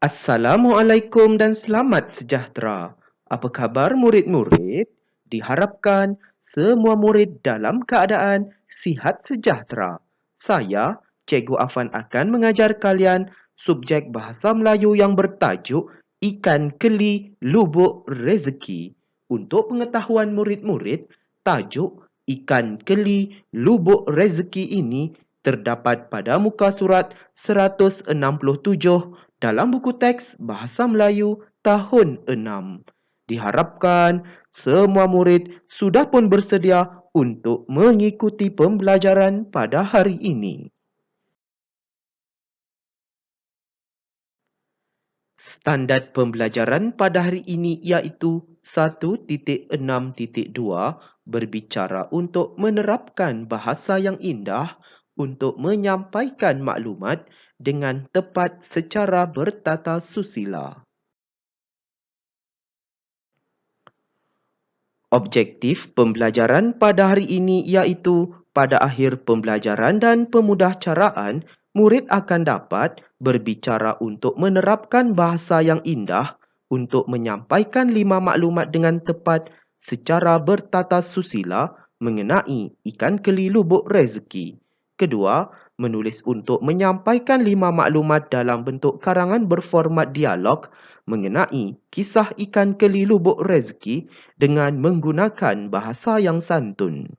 Assalamualaikum dan selamat sejahtera. Apa khabar murid-murid? Diharapkan semua murid dalam keadaan sihat sejahtera. Saya, Cikgu Afan akan mengajar kalian subjek Bahasa Melayu yang bertajuk Ikan Keli Lubuk Rezeki. Untuk pengetahuan murid-murid, tajuk Ikan Keli Lubuk Rezeki ini terdapat pada muka surat 167 dalam buku teks Bahasa Melayu tahun 6. Diharapkan semua murid sudah pun bersedia untuk mengikuti pembelajaran pada hari ini. Standard pembelajaran pada hari ini iaitu 1.6.2 berbicara untuk menerapkan bahasa yang indah untuk menyampaikan maklumat dengan tepat secara bertata susila. Objektif pembelajaran pada hari ini iaitu pada akhir pembelajaran dan pemudahcaraan, murid akan dapat berbicara untuk menerapkan bahasa yang indah untuk menyampaikan 5 maklumat dengan tepat secara bertata susila mengenai ikan keli lubuk rezeki. Kedua, menulis untuk menyampaikan 5 maklumat dalam bentuk karangan berformat dialog mengenai kisah ikan keli lubuk rezeki dengan menggunakan bahasa yang santun.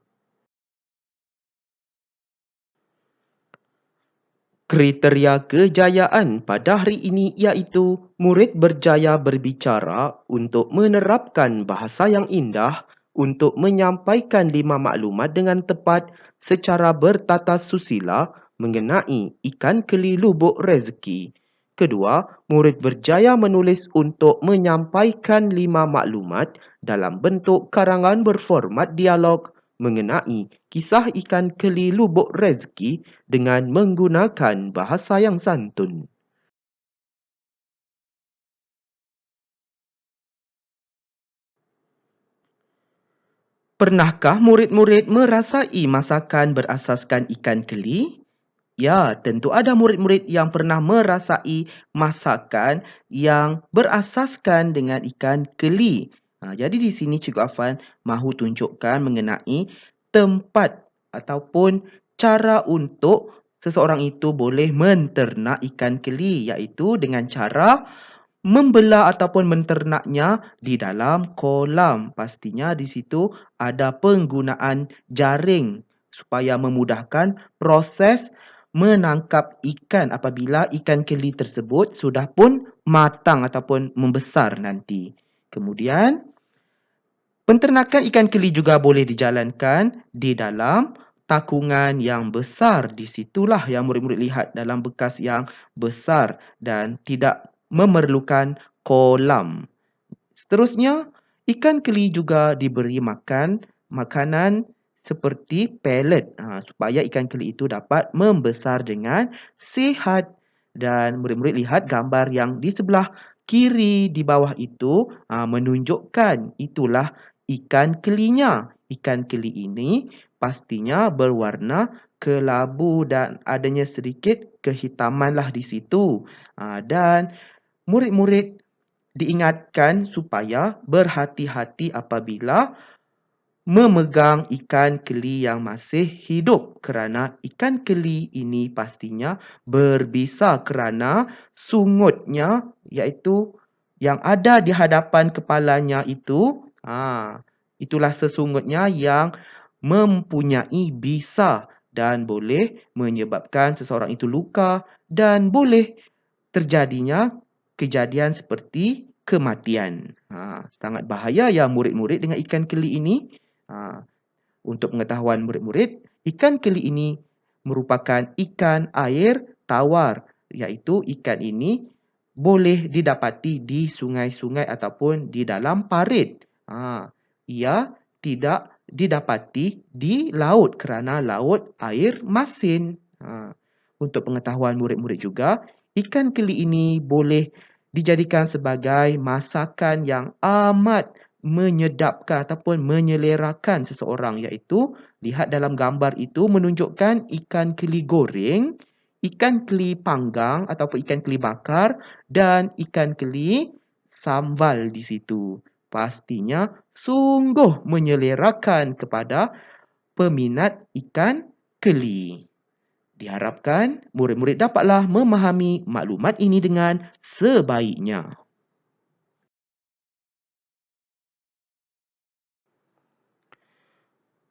Kriteria kejayaan pada hari ini iaitu murid berjaya berbicara untuk menerapkan bahasa yang indah untuk menyampaikan 5 maklumat dengan tepat secara bertata susila mengenai ikan keli lubuk rezeki. Kedua, murid berjaya menulis untuk menyampaikan 5 maklumat dalam bentuk karangan berformat dialog mengenai kisah ikan keli lubuk rezeki dengan menggunakan bahasa yang santun. Pernahkah murid-murid merasai masakan berasaskan ikan keli? Ya, tentu ada murid-murid yang pernah merasai masakan yang berasaskan dengan ikan keli. Jadi di sini Cikgu Afan mahu tunjukkan mengenai tempat ataupun cara untuk seseorang itu boleh menternak ikan keli, iaitu dengan cara membelah ataupun menternaknya di dalam kolam. Pastinya di situ ada penggunaan jaring supaya memudahkan proses menangkap ikan apabila ikan keli tersebut sudah pun matang ataupun membesar nanti. Kemudian, penternakan ikan keli juga boleh dijalankan di dalam takungan yang besar. Di situlah yang murid-murid lihat dalam bekas yang besar dan tidak memerlukan kolam. Seterusnya, ikan keli juga diberi makan makanan seperti pellet supaya ikan keli itu dapat membesar dengan sihat. Dan murid-murid lihat gambar yang di sebelah kiri di bawah itu menunjukkan itulah ikan kelinya. Ikan keli ini pastinya berwarna kelabu dan adanya sedikit kehitaman lah di situ. Dan murid-murid diingatkan supaya berhati-hati apabila memegang ikan keli yang masih hidup kerana ikan keli ini pastinya berbisa kerana sungutnya iaitu yang ada di hadapan kepalanya itu itulah sesungutnya yang mempunyai bisa dan boleh menyebabkan seseorang itu luka dan boleh terjadinya kejadian seperti kematian. Sangat bahaya ya murid-murid dengan ikan keli ini. Untuk pengetahuan murid-murid, ikan keli ini merupakan ikan air tawar, iaitu ikan ini boleh didapati di sungai-sungai ataupun di dalam parit. Ia tidak didapati di laut kerana laut air masin. Untuk pengetahuan murid-murid juga, ikan keli ini boleh dijadikan sebagai masakan yang amat menyedapkan ataupun menyelerakan seseorang, iaitu lihat dalam gambar itu menunjukkan ikan keli goreng ikan keli panggang ataupun ikan keli bakar dan ikan keli sambal di situ. Pastinya sungguh menyelerakan kepada peminat ikan keli. Diharapkan murid-murid dapatlah memahami maklumat ini dengan sebaiknya.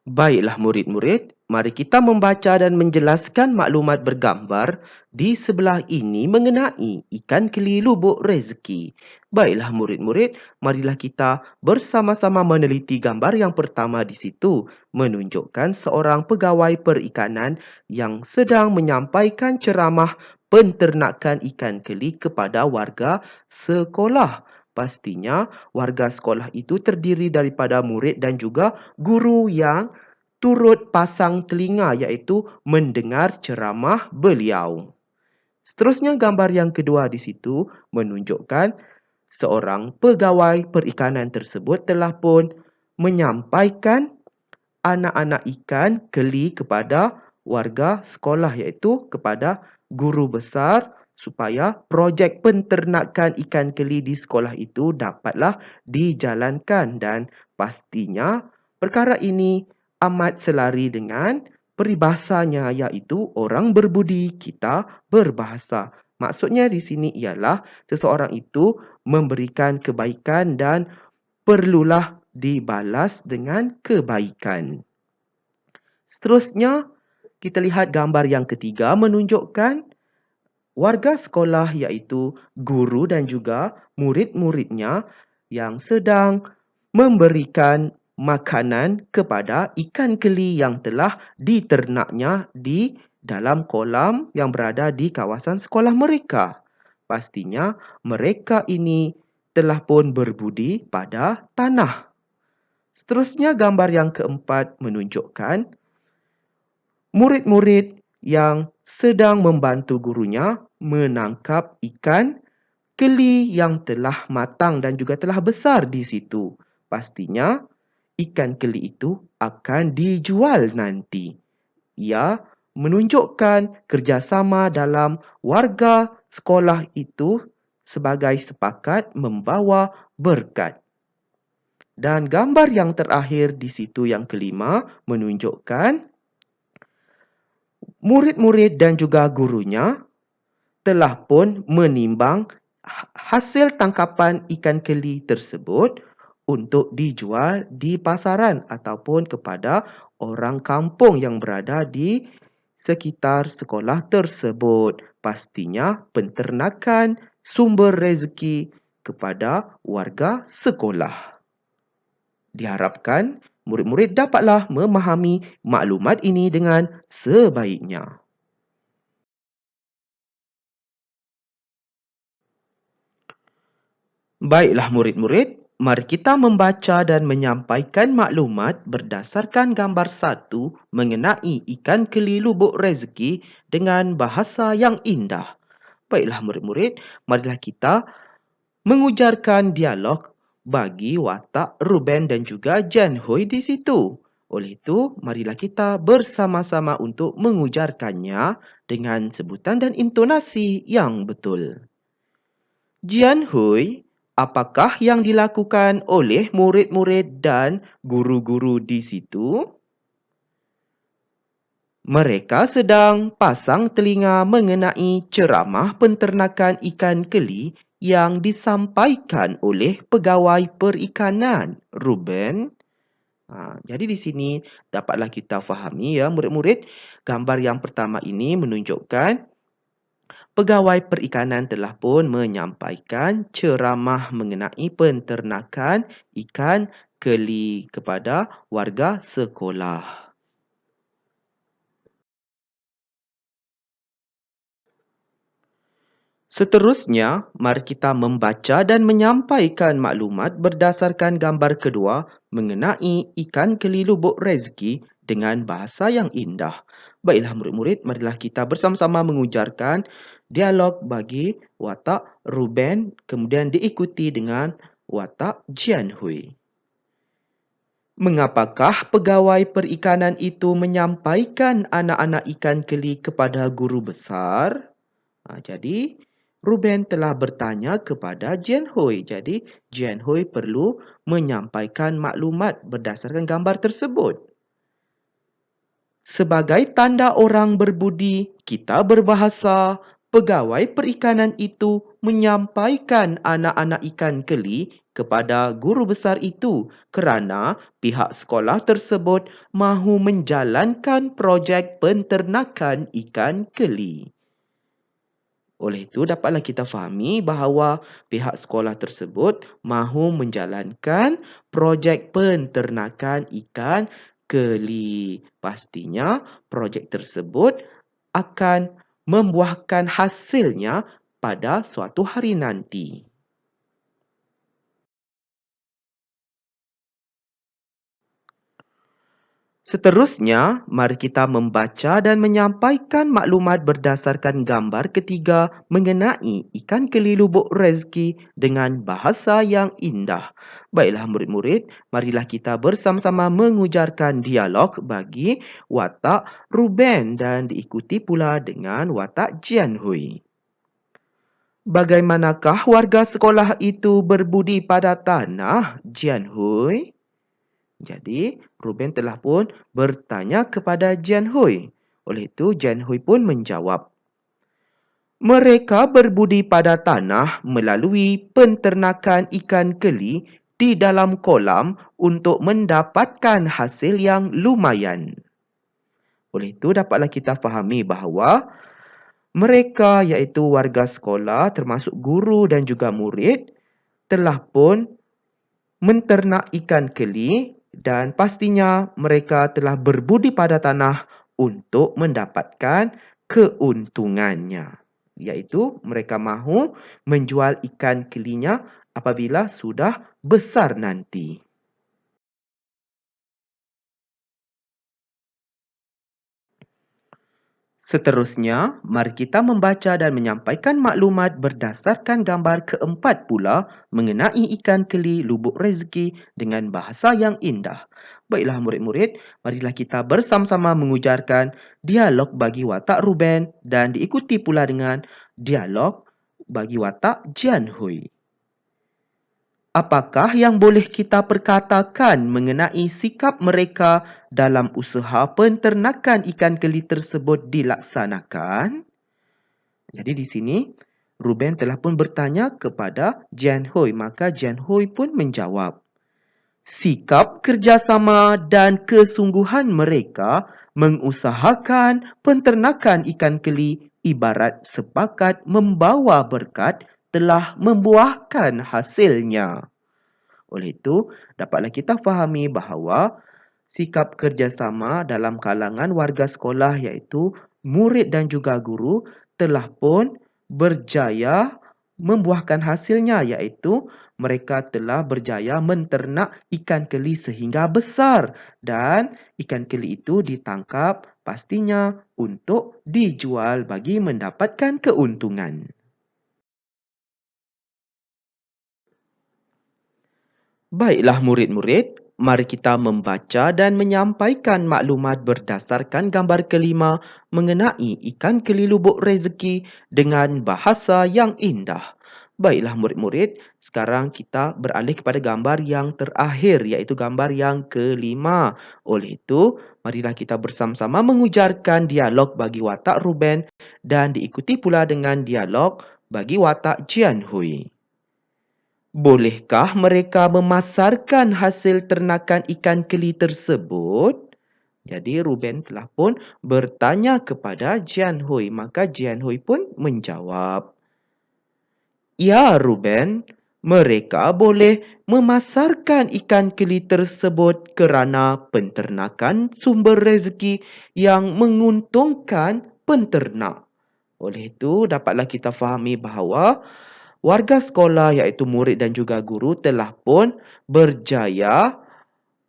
Baiklah murid-murid, mari kita membaca dan menjelaskan maklumat bergambar di sebelah ini mengenai ikan keli lubuk rezeki. Baiklah murid-murid, marilah kita bersama-sama meneliti gambar yang pertama di situ, menunjukkan seorang pegawai perikanan yang sedang menyampaikan ceramah penternakan ikan keli kepada warga sekolah. Pastinya warga sekolah itu terdiri daripada murid dan juga guru yang turut pasang telinga iaitu mendengar ceramah beliau. Seterusnya gambar yang kedua di situ menunjukkan seorang pegawai perikanan tersebut telah pun menyampaikan anak-anak ikan keli kepada warga sekolah iaitu kepada guru besar supaya projek penternakan ikan keli di sekolah itu dapatlah dijalankan dan pastinya perkara ini amat selari dengan peribahasanya iaitu orang berbudi kita berbahasa. Maksudnya di sini ialah seseorang itu memberikan kebaikan dan perlulah dibalas dengan kebaikan. Seterusnya, kita lihat gambar yang ketiga menunjukkan warga sekolah iaitu guru dan juga murid-muridnya yang sedang memberikan makanan kepada ikan keli yang telah diternaknya di dalam kolam yang berada di kawasan sekolah mereka. Pastinya mereka ini telah pun berbudi pada tanah. Seterusnya gambar yang keempat menunjukkan murid-murid yang sedang membantu gurunya menangkap ikan keli yang telah matang dan juga telah besar di situ. Pastinya ikan keli itu akan dijual nanti. Ia menunjukkan kerjasama dalam warga sekolah itu sebagai sepakat membawa berkat. Dan gambar yang terakhir di situ yang kelima menunjukkan murid-murid dan juga gurunya telah pun menimbang hasil tangkapan ikan keli tersebut untuk dijual di pasaran ataupun kepada orang kampung yang berada di sekitar sekolah tersebut. Pastinya penternakan sumber rezeki kepada warga sekolah. Diharapkan murid-murid dapatlah memahami maklumat ini dengan sebaiknya. Baiklah murid-murid, mari kita membaca dan menyampaikan maklumat berdasarkan gambar 1 mengenai ikan keli lubuk rezeki dengan bahasa yang indah. Baiklah murid-murid, marilah kita mengujarkan dialog bagi watak Ruben dan juga Jan Hui di situ. Oleh itu, marilah kita bersama-sama untuk mengujarkannya dengan sebutan dan intonasi yang betul. Jian Hui, apakah yang dilakukan oleh murid-murid dan guru-guru di situ? Mereka sedang pasang telinga mengenai ceramah penternakan ikan keli yang disampaikan oleh pegawai perikanan, Ruben. Jadi di sini dapatlah kita fahami ya murid-murid, gambar yang pertama ini menunjukkan pegawai perikanan telah pun menyampaikan ceramah mengenai penternakan ikan keli kepada warga sekolah. Seterusnya, mari kita membaca dan menyampaikan maklumat berdasarkan gambar kedua mengenai ikan keli lubuk rezeki dengan bahasa yang indah. Baiklah murid-murid, marilah kita bersama-sama mengujarkan dialog bagi watak Ruben kemudian diikuti dengan watak Jian Hui. Mengapakah pegawai perikanan itu menyampaikan anak-anak ikan keli kepada guru besar? Jadi, Ruben telah bertanya kepada Jian Hui. Jadi, Jian Hui perlu menyampaikan maklumat berdasarkan gambar tersebut. Sebagai tanda orang berbudi, kita berbahasa, pegawai perikanan itu menyampaikan anak-anak ikan keli kepada guru besar itu kerana pihak sekolah tersebut mahu menjalankan projek penternakan ikan keli. Oleh itu, dapatlah kita fahami bahawa pihak sekolah tersebut mahu menjalankan projek penternakan ikan keli. Pastinya, projek tersebut akan membuahkan hasilnya pada suatu hari nanti. Seterusnya, mari kita membaca dan menyampaikan maklumat berdasarkan gambar ketiga mengenai ikan keli lubuk rezeki dengan bahasa yang indah. Baiklah murid-murid, marilah kita bersama-sama mengujarkan dialog bagi watak Ruben dan diikuti pula dengan watak Jian Hui. Bagaimanakah warga sekolah itu berbudi pada tanah, Jian Hui? Jadi, Ruben telah pun bertanya kepada Jian Hui. Oleh itu, Jian Hui pun menjawab. Mereka berbudi pada tanah melalui penternakan ikan keli di dalam kolam untuk mendapatkan hasil yang lumayan. Oleh itu, dapatlah kita fahami bahawa mereka iaitu warga sekolah termasuk guru dan juga murid telah pun menternak ikan keli dan pastinya mereka telah berbudi pada tanah untuk mendapatkan keuntungannya. Iaitu mereka mahu menjual ikan kelinya apabila sudah besar nanti. Seterusnya, mari kita membaca dan menyampaikan maklumat berdasarkan gambar keempat pula mengenai ikan keli lubuk rezeki dengan bahasa yang indah. Baiklah murid-murid, marilah kita bersama-sama mengujarkan dialog bagi watak Ruben dan diikuti pula dengan dialog bagi watak Jian Hui. Apakah yang boleh kita perkatakan mengenai sikap mereka dalam usaha penternakan ikan keli tersebut dilaksanakan? Jadi di sini, Ruben telah pun bertanya kepada Jian Hui, maka Jian Hui pun menjawab. Sikap kerjasama dan kesungguhan mereka mengusahakan penternakan ikan keli ibarat sepakat membawa berkat telah membuahkan hasilnya. Oleh itu, dapatlah kita fahami bahawa sikap kerjasama dalam kalangan warga sekolah iaitu murid dan juga guru telah pun berjaya membuahkan hasilnya iaitu mereka telah berjaya menternak ikan keli sehingga besar dan ikan keli itu ditangkap pastinya untuk dijual bagi mendapatkan keuntungan. Baiklah murid-murid, mari kita membaca dan menyampaikan maklumat berdasarkan gambar kelima mengenai ikan keli lubuk rezeki dengan bahasa yang indah. Baiklah murid-murid, sekarang kita beralih kepada gambar yang terakhir iaitu gambar yang kelima. Oleh itu, marilah kita bersama-sama mengujarkan dialog bagi watak Ruben dan diikuti pula dengan dialog bagi watak Jian Hui. Bolehkah mereka memasarkan hasil ternakan ikan keli tersebut? Jadi Ruben telah pun bertanya kepada Jian Hui, maka Jian Hui pun menjawab. Ya Ruben, mereka boleh memasarkan ikan keli tersebut kerana penternakan sumber rezeki yang menguntungkan penternak. Oleh itu, dapatlah kita fahami bahawa warga sekolah iaitu murid dan juga guru telah pun berjaya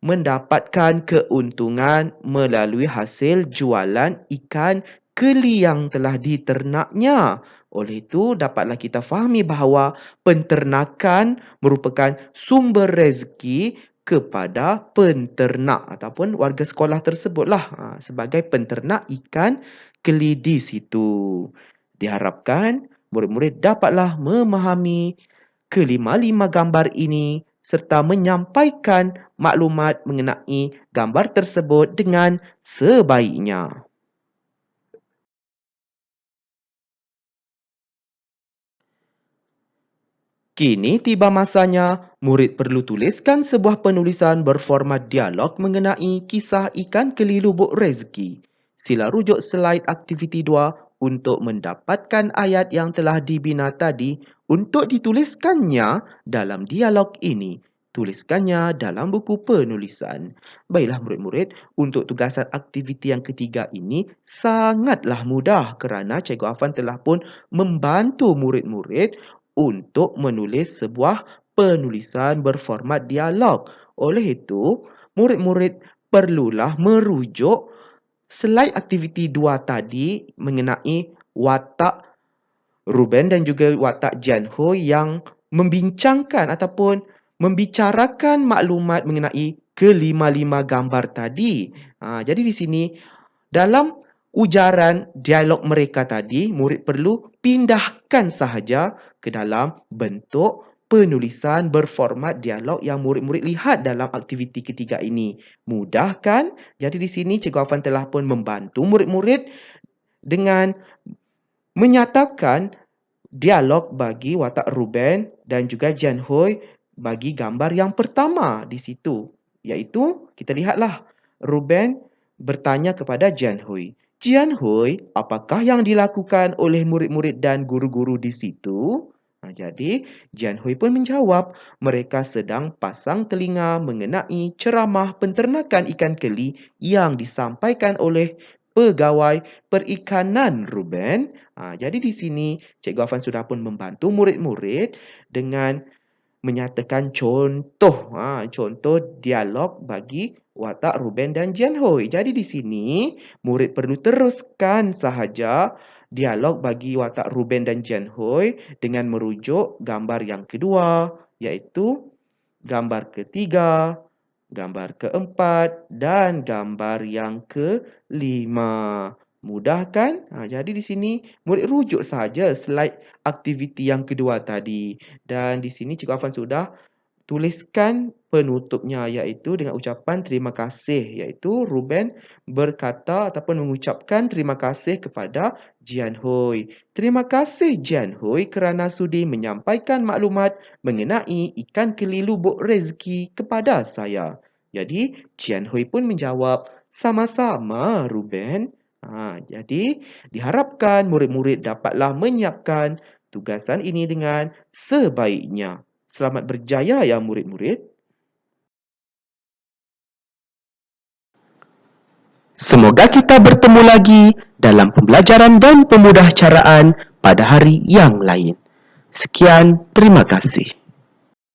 mendapatkan keuntungan melalui hasil jualan ikan keli yang telah diternaknya. Oleh itu, dapatlah kita fahami bahawa penternakan merupakan sumber rezeki kepada penternak ataupun warga sekolah tersebutlah sebagai penternak ikan keli di situ. Diharapkan murid-murid dapatlah memahami kelima-lima gambar ini serta menyampaikan maklumat mengenai gambar tersebut dengan sebaiknya. Kini tiba masanya murid perlu tuliskan sebuah penulisan berformat dialog mengenai kisah ikan keli lubuk rezeki. Sila rujuk slide aktiviti 2 untuk mendapatkan ayat yang telah dibina tadi untuk dituliskannya dalam dialog ini. Tuliskannya dalam buku penulisan. Baiklah murid-murid, untuk tugasan aktiviti yang ketiga ini sangatlah mudah kerana Cikgu Afan telah pun membantu murid-murid untuk menulis sebuah penulisan berformat dialog. Oleh itu, murid-murid perlulah merujuk slide aktiviti 2 tadi mengenai watak Ruben dan juga watak Jian Hui yang membincangkan ataupun membicarakan maklumat mengenai kelima-lima gambar tadi. Jadi di sini dalam ujaran dialog mereka tadi, murid perlu pindahkan sahaja ke dalam bentuk penulisan berformat dialog yang murid-murid lihat dalam aktiviti ketiga ini. Mudah kan? Jadi di sini Cikgu Afan telah pun membantu murid-murid dengan menyatakan dialog bagi watak Ruben dan juga Jian Hui bagi gambar yang pertama di situ. Iaitu, kita lihatlah Ruben bertanya kepada Jian Hui. Jian Hui, apakah yang dilakukan oleh murid-murid dan guru-guru di situ? Jadi, Jian Hui pun menjawab, mereka sedang pasang telinga mengenai ceramah penternakan ikan keli yang disampaikan oleh pegawai perikanan Ruben. Jadi di sini Cikgu Afan sudah pun membantu murid-murid dengan menyatakan contoh dialog bagi watak Ruben dan Jian Hui. Jadi di sini murid perlu teruskan sahaja dialog bagi watak Ruben dan Jian Hui dengan merujuk gambar yang kedua, iaitu gambar ketiga, gambar keempat dan gambar yang kelima. Mudah kan? Jadi di sini murid rujuk saja slide aktiviti yang kedua tadi. Dan di sini Cikgu Afan sudah tuliskan penutupnya iaitu dengan ucapan terima kasih, iaitu Ruben berkata ataupun mengucapkan terima kasih kepada Jian Hui. Terima kasih Jian Hui kerana sudi menyampaikan maklumat mengenai ikan keli lubuk rezeki kepada saya. Jadi Jian Hui pun menjawab, sama-sama Ruben. Jadi diharapkan murid-murid dapatlah menyiapkan tugasan ini dengan sebaiknya. Selamat berjaya ya murid-murid. Semoga kita bertemu lagi dalam pembelajaran dan pemudahcaraan pada hari yang lain. Sekian, terima kasih.